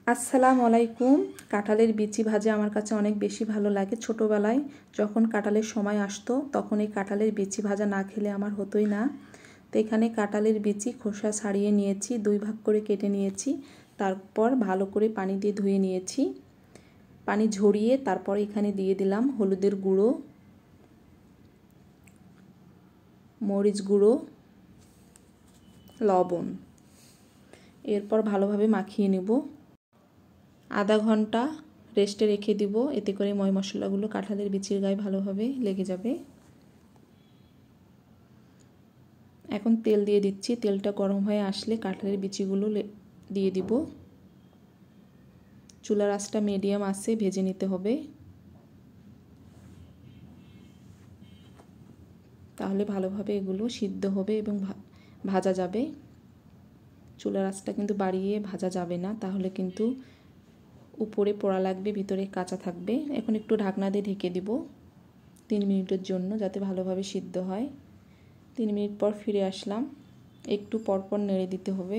আসসালামু আলাইকুম। কাঁঠালের বিচি ভাজা আমার কাছে অনেক বেশি ভালো লাগে। ছোটোবেলায় যখন কাঁঠালের সময় আসতো তখন এই কাঁঠালের বিচি ভাজা না খেলে আমার হতোই না। তো এখানে কাঁঠালের বিচি খোসা ছাড়িয়ে নিয়েছি, 2 ভাগ করে কেটে নিয়েছি, তারপর ভালো করে পানি দিয়ে ধুয়ে নিয়েছি। পানি ঝরিয়ে তারপর এখানে দিয়ে দিলাম হলুদের গুঁড়ো, মরিচ গুঁড়ো, লবণ। এরপর ভালোভাবে মাখিয়ে নেব। আধা ঘন্টা রেস্টে রেখে দিব, এতে করে ময় মশলাগুলো কাঁঠালের বিচির গায়ে ভালোভাবে লেগে যাবে। এখন তেল দিয়ে দিচ্ছি। তেলটা গরম হয়ে আসলে কাঁঠালের বিচিগুলো দিয়ে দিব। চুলার আঁচটা মিডিয়াম আঁচে ভেজে নিতে হবে, তাহলে ভালোভাবে এগুলো সিদ্ধ হবে এবং ভাজা যাবে। চুলার আঁচটা কিন্তু বাড়িয়ে ভাজা যাবে না, তাহলে কিন্তু উপরে পোড়া লাগবে, ভিতরে কাঁচা থাকবে। এখন একটু ঢাকনা দিয়ে ঢেকে দিব 3 মিনিটের জন্য, যাতে ভালোভাবে সিদ্ধ হয়। 3 মিনিট পর ফিরে আসলাম। একটু পরপর নেড়ে দিতে হবে।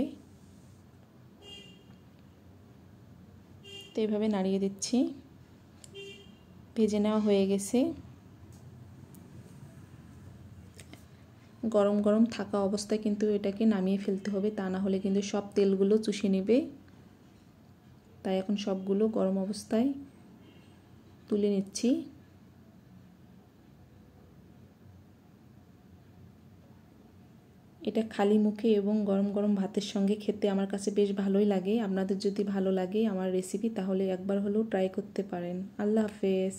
তো এইভাবে নাড়িয়ে দিচ্ছি। ভেজে নেওয়া হয়ে গেছে। গরম গরম থাকা অবস্থায় কিন্তু এটাকে নামিয়ে ফেলতে হবে, তা না হলে কিন্তু সব তেলগুলো চুষে নেবে। তাই এখন সবগুলো গরম অবস্থায় তুলে নিচ্ছি। এটা খালি মুখে এবং গরম গরম ভাতের সঙ্গে খেতে আমার কাছে বেশ ভালোই লাগে। আপনাদের যদি ভালো লাগে আমার রেসিপি, তাহলে একবার হলেও ট্রাই করতে পারেন। আল্লাহ হাফেজ।